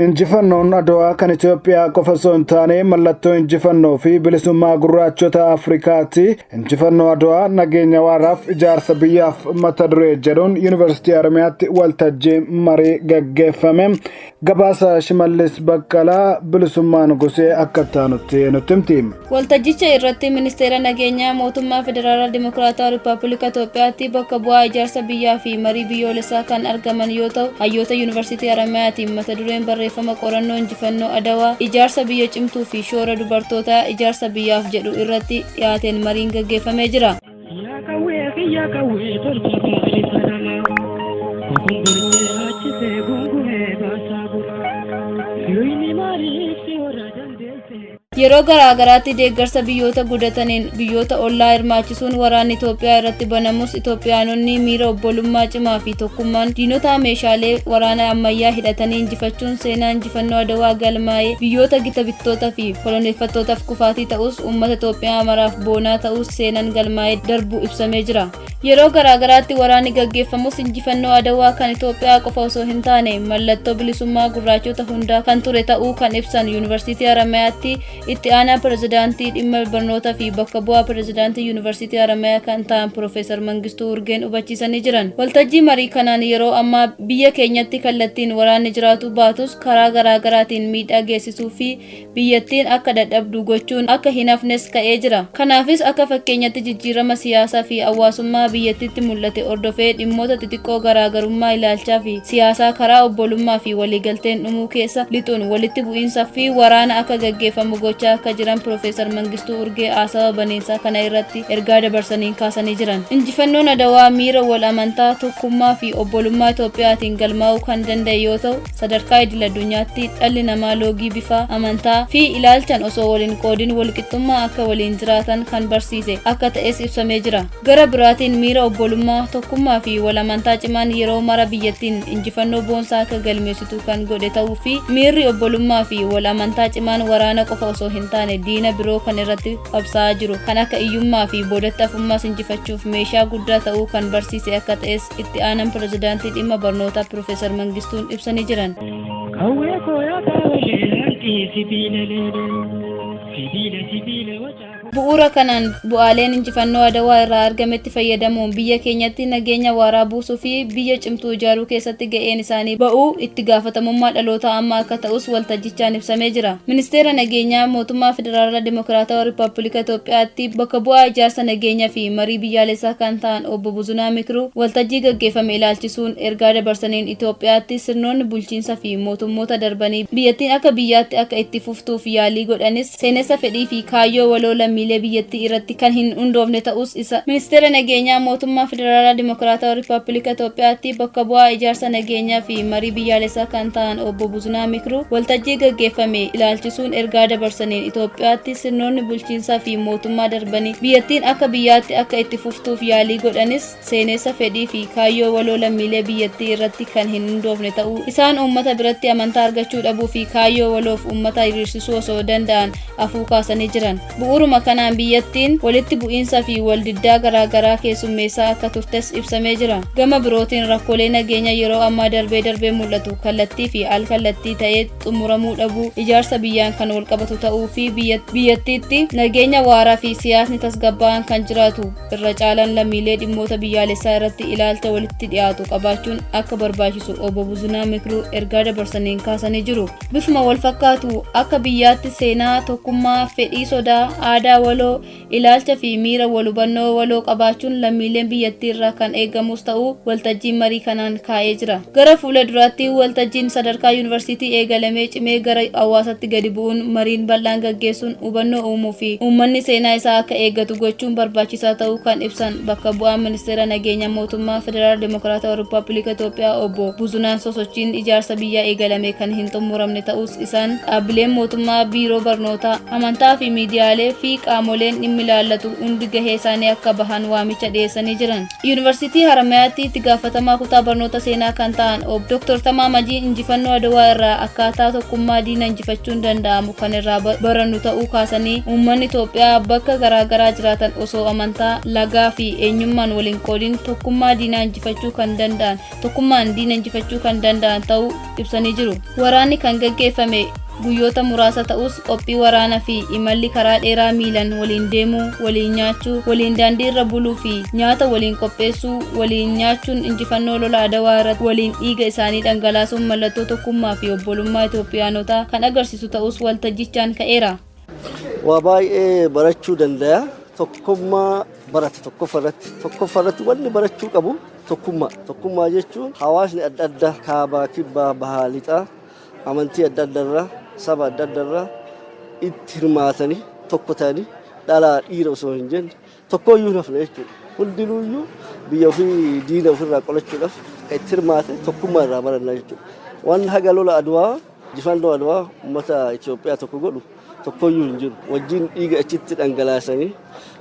Injifannoon Adawaa kan Itoophiyaa qofa osoo hin taane mallattoo injifannoo fi bilisummaa gurraachota Afrikaati. Injifannoo Adawaa nageenya waaraaf ijaarsa biyyaaf mata duree jedhuun Yuunivarsiitii Haramayaatti waltajjii marii gaggeeffame. Gabaasa Shimallis Baqqalaa bilisummaa nugusee akka taanutti nutti himti. Waltajjicha irratti ministeera nageenyaa mootummaa Federaalaa Dimokiraatawaa Rippaabilika Itoophiyaatti bakka bu'aa ijaarsa biyyaa fi marii biyyoolessaa kan argaman yoo ta'u, hayyoota Yuunivarsiitii Haramaayatiin mata dureen barreeffama qorannoo injifannoo Adawaa ijaarsa biyya cimtuu fi shoora dubartootaa ijaarsa biyyaaf jedhu irratti dhiyaateen mariin gaggeeffamee jira. Yeroo garaagaraatti deeggarsa biyyoota guddataniin biyyoota ollaa hirmaachisuun waraanni Itoophiyaa irratti banamus Itoophiyaanonni miira obbolummaa cimaa fi tokkummaan diinota meeshaalee waraana ammayyaa hidhatanii injifachuun seenaa injifannoo Adawaa galmaa'ee biyyoota gita bittoota fi koloneeffattootaaf kufaatii ta'us uummata Itoophiyaa maraaf boonaa ta'us seenaan galmaa'ee darbuu ibsamee jira. Yeroo garaagaraatti waraanni gaggeeffamus injifannoo Adawaa kan Itoophiyaa qofa osoo hin taane mallattoo bilisummaa gurraachota hundaa kan ture ta'uu kan ibsan Yuunivarsiitii Haramayaatti itti aanaa pirezidaantii dhimma barnootaa fi bakka bu'aa pirezidaantii Yuunivarsiitii Haramayaa kan ta'an Profeesar Mangistuu Urgeen hubachiisanii jiran. Waltajjii marii kanaan yeroo ammaa biyya keenyatti kallattiin waraanni jiraatu baatus karaa garaagaraatiin miidhaa geessisuu fi biyyattiin akka dadhabdu gochuun akka hin hafnes ka'ee jira. Kanaafis akka fakkeenyatti jijjiirama siyaasaa fi hawaasummaa biyyattiitti mul'ate ordofee dhimmoota xixiqqoo garaagarummaa ilaalchaa fi siyaasaa karaa obbolummaa fi waliigalteen dhumuu keessa lixuun walitti bu'iinsaa fi waraana akka gaggeeffamu gochaa akka jiran Profeesar Mangistuu Urgee haasawaa baneensaa kana irratti ergaa dabarsaniin kaasanii jiran. Injifannoon Adawaa miira wal amantaa tokkummaa fi obbolummaa Itoophiyaatiin galmaa'uu kan danda'e yoo ta'u, sadarkaa idil addunyaatti dhalli namaa loogii bifa amantaa fi ilaalchaan osoo waliin qoodin walqixxummaa akka waliin jiraatan kan barsiise akka ta'es ibsamee jira. Gara biraatiin miira obbolummaa tokkummaa fi wal amantaa cimaan yeroo mara biyyattiin injifannoo boonsaa akka galmeessitu kan godhe ta'uu fi miirri obbolummaa fi wal amantaa cimaan waraana qofa osoo hin taane diina biroo kan irratti qabsaa'aa jiru kan akka iyyummaa fi boodatti hafummaas injifachuuf meeshaa guddaa ta'uu kan barsiise akka ta'es itti aanaan pirezidaantii dhimma barnootaa Profeesar Mangistuun ibsanii jiran. Bu'uura kanaan bu'aaleen injifannoo Adawaa irraa argametti fayyadamuun biyya keenyatti nageenya waaraa buusuu fi biyya cimtuu ijaaruu keessatti ga'een isaanii ba'uu itti gaafatamummaa dhaloota ammaa akka ta'us waltajjichaan ibsamee jira. Ministeera nageenyaa mootummaa Federaalaa Dimokiraatawaa Rippaabilika Itoophiyaatti bakka bu'aa ijaarsa nageenyaa fi marii biyyaalessaa kan ta'an obbo Buzunaa Mikiruu waltajjii gaggeeffame ilaalchisuun ergaa dabarsaniin Itoophiyaatti sirnoonni bulchiinsa fi mootummoota darbanii biyyattiin akka biyyaatti akka itti fuftuuf yaalii godhanis seenessa fedhii fi kaayyoo waloo lammiilee biyyattii irratti kan hin hundoofne ta'us isa. Ministeera nageenyaa mootummaa Federaalaa Dimokiraatawaa Rippaabilika Itoophiyaatti bakka bu'aa ijaarsa nageenyaa fi marii biyyaalessaa kan ta'an obbo Buzunaa Mikiruu waltajjii gaggeeffame ilaalchisuun ergaa dabarsaniin Itoophiyaatti sirnoonni bulchiinsaa fi mootummaa darbanii biyyattiin akka biyyaatti akka itti fuftuuf yaalii godhanis seenessa fedhii fi kaayyoo waloo lammiilee biyyattii irratti kan hin hundoofne ta'uu isaan uummata biratti amantaa argachuu dhabuu fi kaayyoo waloof uummata hiriirsisuu osoo danda'an afuu kaasanii jiran. Bu'uuruma kanaan biyyattiin walitti bu'iinsa fi waldiddaa garaagaraa keessummeessaa akka turtes ibsamee jira. Gama birootiin rakkoolee nageenya yeroo ammaa darbee mul'atu kallattii fi al-kallattii ta'ee xumuramuu dhabuu ijaarsa biyyaan kan wal qabatu ta'uu fi biyyattiitti nageenya waaraa fi siyaasni tasgabbaa'aan kan jiraatu irra caalaan lammiilee dhimmoota biyyaalessaa irratti ilaalcha walitti dhiyaatu qabaachuun akka barbaachisu obbo Buzunaa Mikiruu ergaa dabarsaniin kaasanii jiru. Bifuma wal fakkaatu akka biyyaatti seenaa tokkummaa fedhii sodaa aadaa waloo ilaalcha fi miira wal hubannoo waloo qabaachuun lammiileen biyyattii irraa kan eegamus ta'uu waltajjiin marii kanaan kaa'ee jira. Gara fuula duraatti waltajjiin sadarkaa yuunivarsiitii eegalamee cimee gara hawaasaatti gadi bu'uun mariin bal'aan gaggeessuun hubannoo uumuu fi uummanni seenaa isaa akka eeggatu gochuun barbaachisaa ta'uu kan ibsan bakka bu'aan ministeera nageenyaa mootummaa Federaalaa Dimokiraatawaa Rippaabilika Itoophiyaa obbo Buzunaan sosochiin ijaarsa biyyaa eegalame kan hin xumuramne ta'us isaan dhaabbileen mootummaa biiroo barnootaa amantaa fi miidiyaalee fi qaamoleen dhimmi ilaallatu hundi gahee isaanii akka bahan waamicha dhiyeessanii jiran. Yuunivarsiitii Haramayaatti itti gaafatamaa kutaa barnoota seenaa kan ta'an Obbo Dr. Tamaamajii injifannoo Adawaa irraa akkaataa tokkummaa diina injifachuun danda'amu kan irraa barannu ta'uu kaasanii uummanni Itoophiyaa bakka garaagaraa jiraatan osoo amantaa, lagaa fi eenyummaan waliin qoodiin tokkummaan diina injifachuu kan danda'an ta'uu ibsanii jiru. Waraanni kan gaggeeffame guyyoota muraasa ta'us qophii waraanaa fi imalli karaa dheeraa miilan waliin deemuu, waliin nyaachuu, waliin daandii irra buluu fi nyaata waliin qopheessuu, waliin nyaachuun injifannoo lola Adawaa irratti waliin dhiiga isaanii dhangalaasuun mallattoo tokkummaa fi obbolummaa Itoophiyaanotaa kan agarsiisu ta'us waltajjichaan ka'eera. Waa baay'ee barachuu danda'a. Tokkummaa barate tokkoffarratti wanni barachuu qabu tokkummaa jechuun hawaasni adda addaa kaabaa, kibbaa, bahaa, lixaa amantii adda addaarraa saba adda addaarraa itti hirmaatanii tokko ta'anii dhalaa dhiira osoo hin jenne tokkoyyuu nafna jechuudha. Hundinuuyyuu biyya ofii diina ofirraa qolachuudhaaf itti hirmaate tokkummaa irraa baranna jechuudha. Waan haga lola Adawaa injifannoo Adawaa uummata Itoophiyaa tokko godhu tokkoyyuu hin jiru. Wajjin dhiiga achitti dhangalaasanii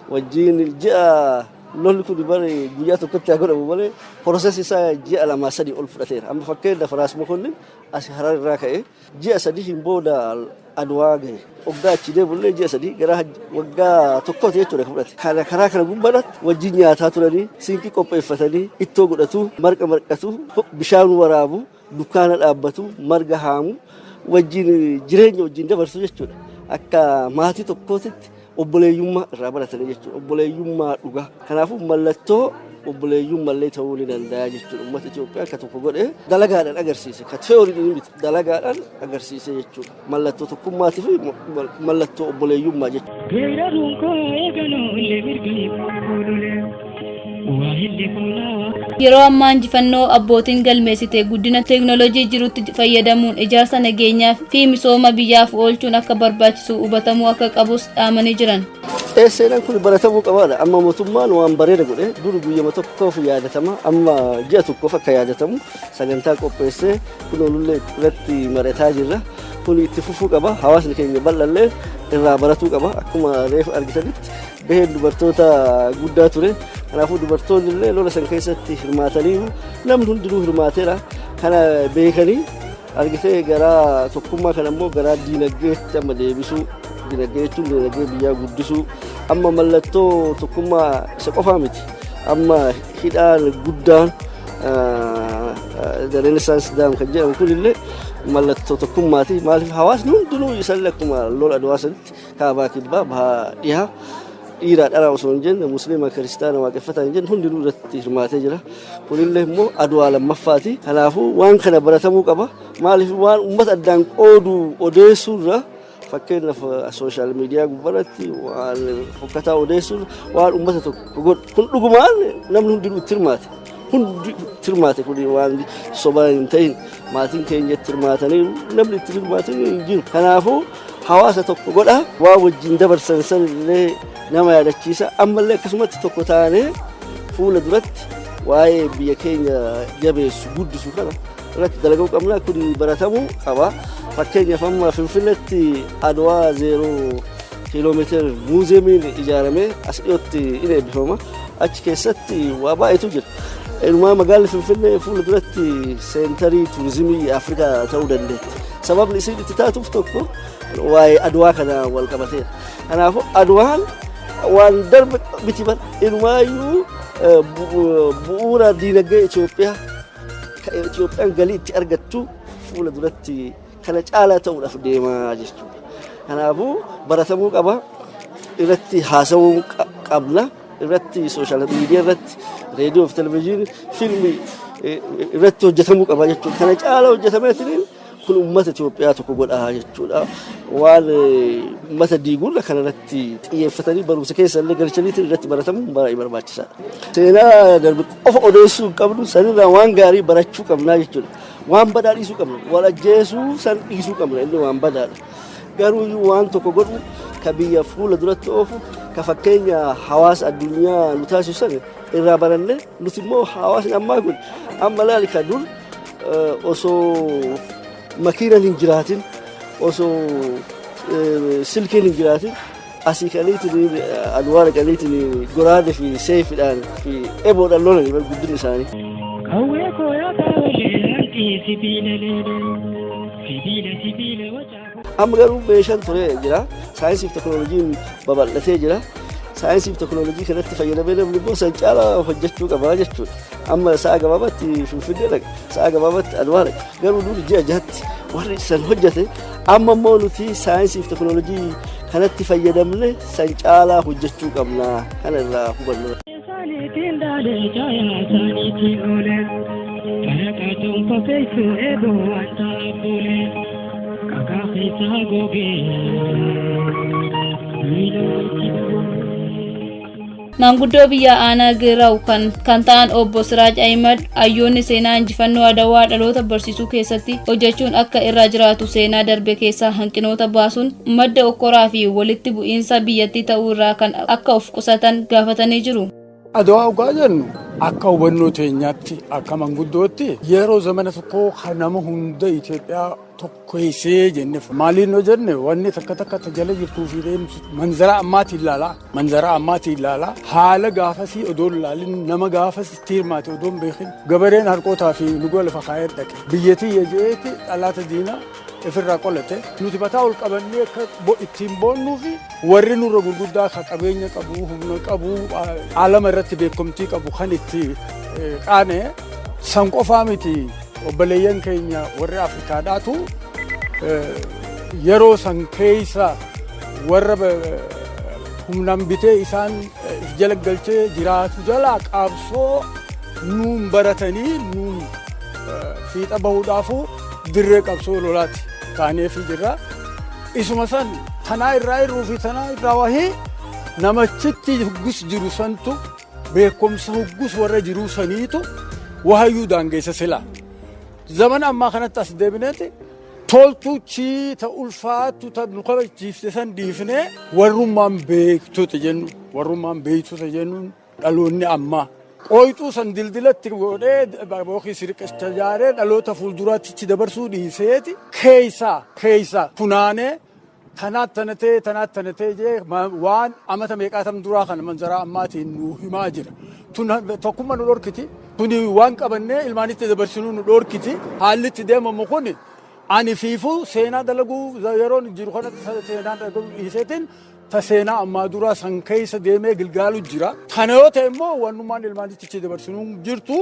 wajjin ji'a lolli kun bare guyyaa tokkotti haa godhamu malee poroseesii isaa ji'a 2-3 ol fudhateera. Amma fakkeenyaaf Faraas Mokonnin as Harar irraa ka'ee ji'a 3 booda Adawaa gahe. Waggaa achi deebullee ji'a 3 gara waggaa tokkooti jechuudha fudhate. Karaa kana gubbaatti wajjin nyaataa turanii, siinqii qopheeffatanii, ittoo godhatu, marqa marqatu, bishaan waraabu, dukkaana dhaabbatu, marga haamu, wajjin jireenya wajjin dabarsu jechuudha. Akka maatii tokkootitti obboleeyyummaa irraa baratanii jechuudha. Obboleeyyummaa dhugaa. Kanaafuu mallattoo obboleeyyummaa ta'uu ni danda'a jechuudha. Uummata Itoophiyaa akka tokko godhee dalagaadhaan agarsiise. Ka teooriidhaan miti dalagaadhaan agarsiise jechuudha. Mallattoo tokkummaatii fi mallattoo obboleeyyummaa Yeroo ammaa injifannoo abbootiin galmeessite guddina teeknooloojii jirutti fayyadamuun ijaarsa nageenyaa fi misooma biyyaaf oolchuun akka barbaachisu hubatamuu akka qabus dhaamanii jiran. Seenaan kun baratamuu qabaadha. Amma mootummaan waan bareeda godhe dur guyyama tokkoof yaadatama. Amma ji'a tokkoof akka yaadatamu sagantaa qopheessee kunuunullee irratti mari'ataa jirra. Kun itti fufuu qaba. Hawaasni keenya bal'allee irraa baratuu qaba. Akkuma reefu argitanitti baheen dubartoota guddaa ture. Kanaafuu dubartoonni illee lola san keessatti hirmaatanii namni hundinuu hirmaateera. Kana beekanii argitee gara tokkummaa kana immoo gara diinagdeetti amma deebisuu. Dinagdee jechuun dinagdee biyyaa guddisuu. Amma mallattoo tokkummaa isa qofaa miti. Amma hidhaan guddaan Renaissance Dam kan jedhamu kunillee mallattoo tokkummaati. Maaliif hawaasni hundinuu isallee akkuma lola Adawaa sanitti kaabaa, kibbaa, bahaa, dhihaa dhiiraa dhalaa osoo hin jenne musliima, kiristaana waaqeffataa hin jenne hundinuu irratti hirmaatee jira. Kunillee immoo Adawaa lammaffaati. Kanaafuu waan kana baratamuu qaba. Maaliif waan uummata addaan qoodu odeessuurra fakkeenyaaf sooshaal miidiyaa gubbaatti waan fokkataa odeessuun waan uummata tokko godhu kun dhugumaan namni hundinuu itti hirmaate. Hundi itti hirmaate kun waan sobaa hin ta'in maatiin keenya itti hirmaatanii namni itti hirmaatanii hin jiru. Kanaafuu hawaasa tokko godha waan wajjin dabarsan sanillee nama yaadachiisa. Ammallee akkasumatti tokko taanee fuula duratti waa'ee biyya keenya jabeessu guddisu kana irratti dalaguu qabna. Kun baratamuu qaba. Fakkeenyaaf amma Finfinneetti Adawaa 0 kiiloomeetira muuzeemiin ijaaramee as dhiyootti in eebbifama. Achi keessatti waa baay'eetu jira. Inumaa magaalli Finfinnee fuula duratti seentarii tuurizimii Afrikaa ta'uu dandeetti. Sababni isiin itti taatuuf tokko waa'ee Adawaa kana wal qabateera. Kanaafuu Adawaan waan darbe miti bara inumaayyuu bu'uura diinagdee Itoophiyaan galii itti argattu fuula duratti kana caalaa ta'uudhaaf deemaa jechuudha. Kanaafuu baratamuu qaba. Irratti haasawuu qabna. Irratti sooshaal miidiyaa irratti reediyoo fi televezyiinii fiilmii irratti hojjetamuu qaba jechuudha. Kana caalaa hojjetameetiin kun uummata Itoophiyaa tokko godhaa jechuudha. Waan uummata diiguurra kana irratti xiyyeeffatanii barumsa keessa illee galchaniitiin irratti baratamuun baay'ee barbaachisaadha. Seenaa darbe qofa odeessuu hin qabnu sanirraa waan gaarii barachuu qabnaa jechuudha. Waan badaa dhiisuu qabna. Wal ajjeesuu san dhiisuu qabna. Inni waan badaadha. Garuu waan tokko godhu ka biyya fuula duratti oofu ka fakkeenya hawaasa addunyaa nu taasisu sana irraa baranne nuti immoo hawaasni ammaa kun amma laali ka dur osoo makiinaan hin jiraatin osoo silkiin hin jiraatin asii kaniitiin alwaana kaniitiin goraada fi seefidhaan fi eboodhaan lolani guddin isaanii. Kawwee kooyaa kaawwalee harkii sibiila wacaa. Amma garuu meeshaan ture jira. Saayinsii fi teknooloojiin babal'atee jira. Saayinsii fi teknooloojii kanatti fayyadamee namni immoo san caalaa hojjechuu qabaa jechuudha. Amma sa'a gabaabaatti Finfinnee dhaqa, sa'a gabaabaatti Adwaa dhaqa. Garuu nuti ji'a jahatti warri san hojjete amma immoo nuti saayinsii fi teknooloojii kanatti fayyadamne san caalaa hojjechuu qabna kana irraa hubannu. Saaniitiin daalee jaayaa saaniitiin oolee kalaqatuun qopheessuu eeboo wanta aboolee kakaa keessaa googee Maanguddoo biyya aanaa Giraw kan ta'an obbo Siraaj Ahimad ayyoonni seenaa injifannoo Adawaa dhaloota barsiisuu keessatti hojjechuun akka irraa jiraatu seenaa darbe keessaa hanqinoota baasuun madda okkoraa fi walitti bu'iinsa biyyattii ta'uu irraa kan akka of qusatan gaafatanii jiru. Adawaa dhugaa jennu akka hubannoo teenyaatti akka manguddootti yeroo zamana tokko nama hunda Itoophiyaa tokkeessee jenne maaliin no jenne wanni takka jala jirtuu fi manzara ammaatiin ilaalaa haala gaafasii odoon ilaalin nama gaafasii tiirmaate odoon beekin gabareen harkootaa fi lugoo lafa kaayee dhaqe biyyattii yejeeti dhalaata diinaa ifirraa qolate nuti mataa ol qabannee akka ittiin boonnuu fi warri nurra gurguddaa kan qabeenya qabu humna qabu alama irratti beekumtii qabu kan itti qaane san qofaa miti. Obboleeyyan keenya warra Afrikaadhaatu yeroo san keessa warra humnaan bitee isaan jala galchee jiraatu jala qabsoo nuun baratanii nuun fiixa bahuudhaafu dirree qabsoo lolaatti taaneefi jirra. Isuma san tanaa irraa irruu fi tanaa irraa wahii namachitti huggus jiru santu beekumsa huggus warra jiruu saniitu wahayyuu daangeessa sila. Zaman ammaa kanatti as deebineeti toltuu chii ta ulfaattu ta nu kabachiifte san dhiifnee warrummaan beektoota jennuun dhaloonni ammaa qooyxuu san dildilatti godhee bookii sirqecha jaaree dhaloota fuulduraatti dabarsuu dhiiseeti keeysaa funaanee tanaat tanatee jee waan amata meeqaatam duraa kana manzaraa ammaatiin nu himaa jira. Tokkummaa nu dhorkiti. Tuni waan qabannee ilmaanitti dabarsinuu nu dhorkiti. Haalli itti deemamu kun ani fiifuu seenaa dalaguu yeroon jiru kanatti seenaa dalaguu dhiiseetiin ta seenaa ammaa duraa san keessa deemee gilgaalu jira. Kana yoo ta'e immoo wannummaan ilmaanitti dabarsinuu jirtu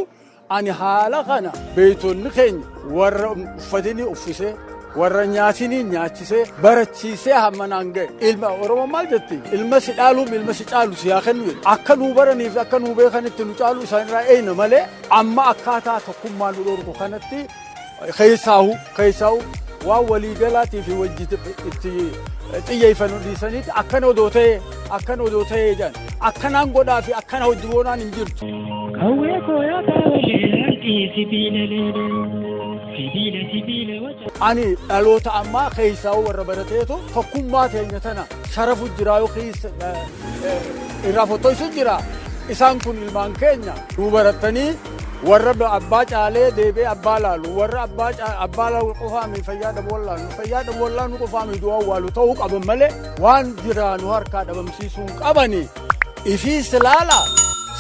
ani haala kana beeytonni keenya warra uffatanii uffisee warra nyaatanii nyaachisee barachiisee hammanaan ga'e ilma Oromoo maal jetti ilma si dhaaluuf ilma si caalu si haa kennu akka nuu baraniif akka nuu beekanitti nu caalu isaanirraa eeyna malee amma akkaataa tokkummaa nu dhorku kanatti keessaa'u waan waliigalaatii fi itti xiyyeeffannoo dhiisaniiti akkana odoo ta'ee jedhan akkanaan godhaa fi akkana hojii boonaan hin jirtu. Kawwee kooyaa kaawwalee harkii sibiila wacaa. Ani dhaloota ammaa keessaa'u warra barateetu tokkummaa teenya tana sharafu jiraa yookiis irraa fotoisu jira. Isaan kun ilmaan keenya nu baratanii warra abbaa caalee deebee abbaa laalu warra abbaa laalu qofaami fayyaa dhaboo laalu qofaami du'a awwaalu ta'uu qaban malee waan jiraa nu harkaa dhabamsiisuu qabani. Ifiis laala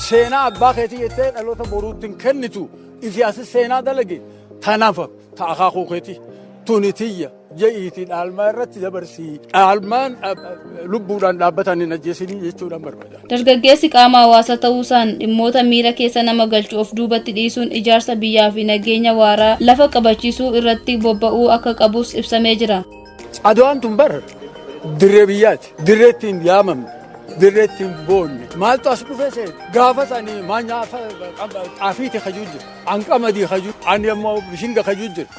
seenaa abbaa keetii jettee dhaloota boruutti hin kennitu ifi asis seenaa dalage tanaaf ta'a kaakuu keetii tunitiyya je'iitii dhaalmaa irratti dabarsii dhaalmaan lubbuudhaan dhaabbatanii ajjeesinii jechuudhaan barbaada. Dargaggeessi qaama hawaasaa ta'uusaan dhimmoota miira keessa nama galchu of duubatti dhiisuun ijaarsa biyyaa fi nageenya waaraa lafa qabachiisuu irratti bobba'uu akka qabus ibsamee jira. Adawaan tun bara dirree biyyaati. Dirree ittiin yaamamne. Dirree ittiin boonne. Maaltu as dhufee seene gaafa sanii maanyaa xaafiiti hajuu jira. Anqamadii hajuu ani ammoo bishinga hajuu jira.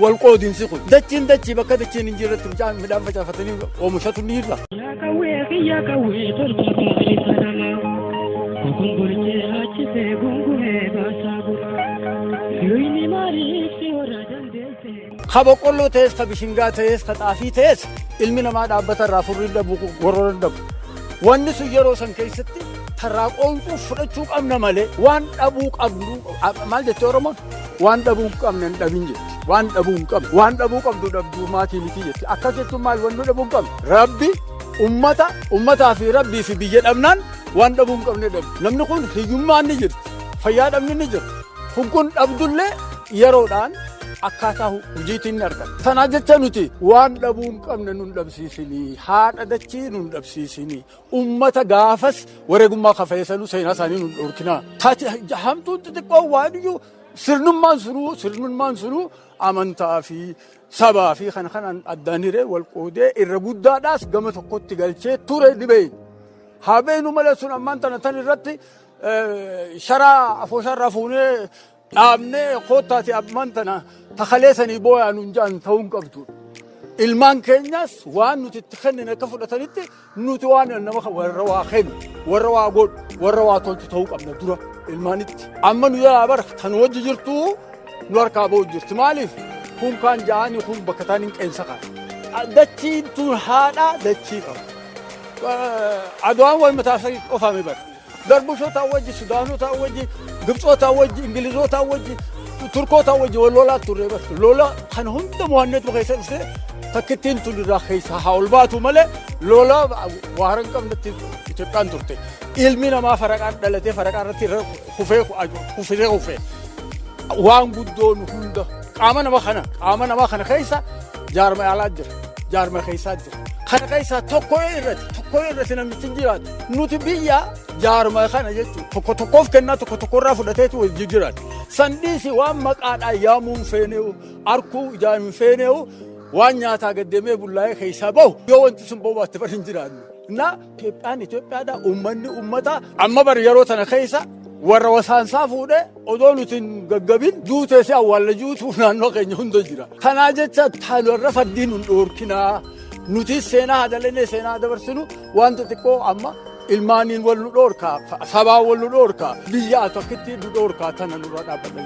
Walqoodinsi kun dachii bakka dachiin hin jirretti midhaan facaafatanii oomishatu ni irra. Yaa kawwee tolcha baay'ee sanaa kokongoorchee achifee gungumee baasaa gurraa firoonni maaliif si warra dandeesse. Ka boqqolloo ta'es ka bishingaa ta'es ka xaafii ta'es ilmi namaa dhaabbata irraa furrii dhabu gorora dhabu. Wanni sun yeroo san keessatti tarraa qoonquu fudhachuu qabna malee waan dhabuu qabnu maal jettee Oromoon waan dhabuu qabna hin dhabin jetti. Waan dhabuu qabdu dhabduu maatii miti jetti. Akkas jechuun maal wanni dhabuu qabnu Rabbi ummataa fi rabbii fi biyya dhabnaan waan dhabuu hin qabne dhabu. Namni kun hiyyummaan ni jirti, fayyaa dhabni ni jira. Kun dhabdullee yeroodhaan akkaataa hojiitiin ni argata. Sana jecha nuti waan dhabuu hin qabne nun dhabsiisinii, haadha dachii nun dhabsiisinii, ummata gaafas wareegummaa kafeessanuu seenaa isaanii nun dhorkinaa. Hamtuun xixiqqoo waan iyyuu sirnummaan sunuu amantaa fi sabaa fi kanaan addaan hiree wal qoodee irra guddaadhaas gama tokkotti galchee ture dhibeen. Haa beenu malee sun ammaan tana tan irratti sharaa afoosharraa fuunee dhaabnee koottaati ammaan tana takaleessanii boo'aa nuun jaan ta'uu hin qabdu. Ilmaan keenyas waan nuti itti kennine akka fudhatanitti nuti waan nama warra waa kennu, warra waa godhu, warra waa tolchu ta'uu qabna dura ilmaanitti. Amma nu yaa bara tan wajji jirtu nu harkaa ba'u jirti. Maaliif? Kun kaan ja'anii kun bakka taan hin qeensa qaba. Dachiin tun haadha dachii qaba. Adwaan wayi mataa isaa qofaame bara. Darbushoota wajji, Sudaanota wajji, Gibxoota wajji, Ingilizoota wajji, Turkoota wajji wal lolaa turre bara. Lola kan hunda mo'anneetu keessa dhufee takkittiin tun irraa keessa haa ol baatu malee lola waan hin qabnetti Itoophiyaan turte. Ilmi namaa faraqaan dhalatee faraqaa irratti kufee waan guddoon hunda qaama namaa kana keessa jaarma yaalaa jira, jaarma keessaa jira. Kana keessa tokko irratti namichi jiraatu. Nuti biyya jaarma kana jechuun tokkoof kennaa tokkorraa fudhateetu wajji jiraatu. Sandiisi waan maqaadhaan yaamuun feeneewu, arkuu ijaan hin feeneewu, waan nyaataa gaddeemee bullaa'ee keessaa bahu yoo wanti sun bobaatte bari hin jiraannu. Itoophiyaadhaa uummanni uummataa amma bari yeroo tana keessa warra wasaansaa fuudhee odoo nuti hin gaggabin duutee si awwaalla juutuu naannoo keenya hunda jira. Kanaa jecha taalorra faddiin hin dhoorkinaa. Nuti seenaa hadalanee seenaa dabarsinu wanta xiqqoo amma ilmaaniin wal nu dhoorkaa, sabaa wal nu dhoorkaa, biyyaa tokkitti nu dhoorkaa tana nurra dhaabbatan.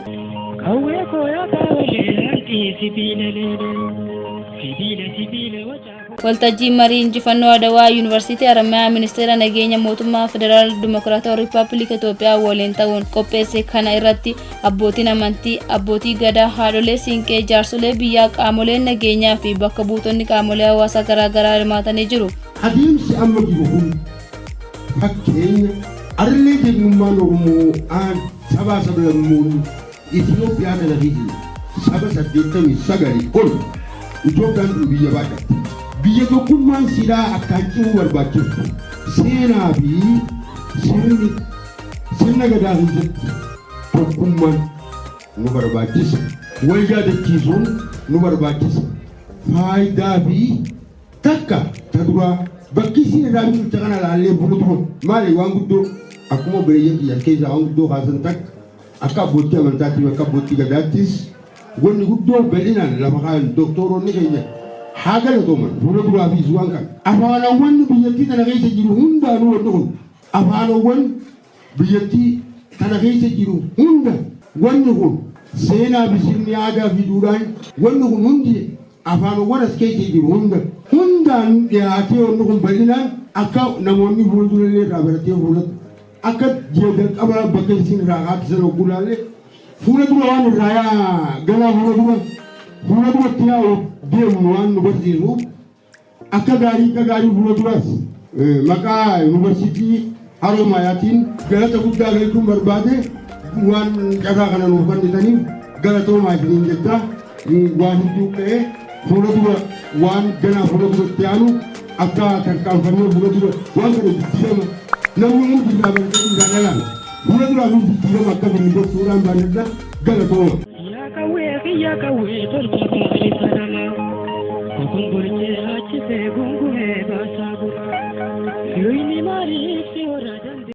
Kawwee kooyaa kaawwalee hanqii sibiila wacaa. Waltajjii marii injifannoo Adawaa Yuunivarsiitii Harammayaa Ministeera Nageenya Mootummaa Federaal Dimokiraatawaa Rippaabilika Itoophiyaa waliin ta'uun qopheesse kana irratti abbootiin amantii, abbootii gadaa, haadholee siinqee, jaarsolee biyyaa, qaamoleen nageenyaa fi bakka buutonni qaamolee hawaasaa garaagaraa hirmaatanii jiru. Adeemsi amma jiru kun fakkeenya arlee jedhummaan Oromoo sabaa sablammoon Itoophiyaa kana keessa saba 89 ol Itoophiyaan biyya baadhatti. Biyya tokkummaan silaa akkaan cimuu barbaachisu seenaa fi sirna gadaa keessatti tokkummaan nu barbaachisa. Wal yaadachiisuun nu barbaachisa. Faayidaa fi takka ta duraa bakki isin irraa biqilcha kana laallee fuuldura maali waan guddoo akkuma bireeyya kiyya keessaa waan guddoo haasan takka akka abbootii amantaatti akka abbootii gadaattis wanni guddoo bal'inaan lafa kaan doktoroonni keenya haa galatooman fuula duraa fi waan kan afaanawwan biyyattii tana keessa jiru hundaanuu wanni kun afaanawwan biyyattii tana keessa jiru hunda wanni kun seenaa fi sirni aadaa fi duudhaan wanni kun hundi afaanawwan as keessa jiru hundaan dhiyaatee wanni kun bal'inaan akka namoonni fuula durallee irraa baratee fuulatti akka jeedal qaba bakka isin irraa kaatisan oggulaallee fuula dura waan irraa galaa fuula duratti yaa'u deemu waan nu barsiisu akka gaarii fuula duras maqaa yuunivarsiitii Haromaayaatiin galata guddaa galchuun barbaade waan carraa kana nuuf kennitaniif galatoomaa isiniin jecha waan hedduu ta'ee fuula dura waan ganaa fuula duratti yaanu akka tarkaanfannee fuula dura waan kana jijjiirama namni hundi irraa baratee irraa dhalaan fuula duraa fi jijjiirama akka inni gochuudhaan baanedha galatooma. Yaa kawwee tolcha baay'ee sanamaa kokongoorchee achifee gunguhee baasaa gurra.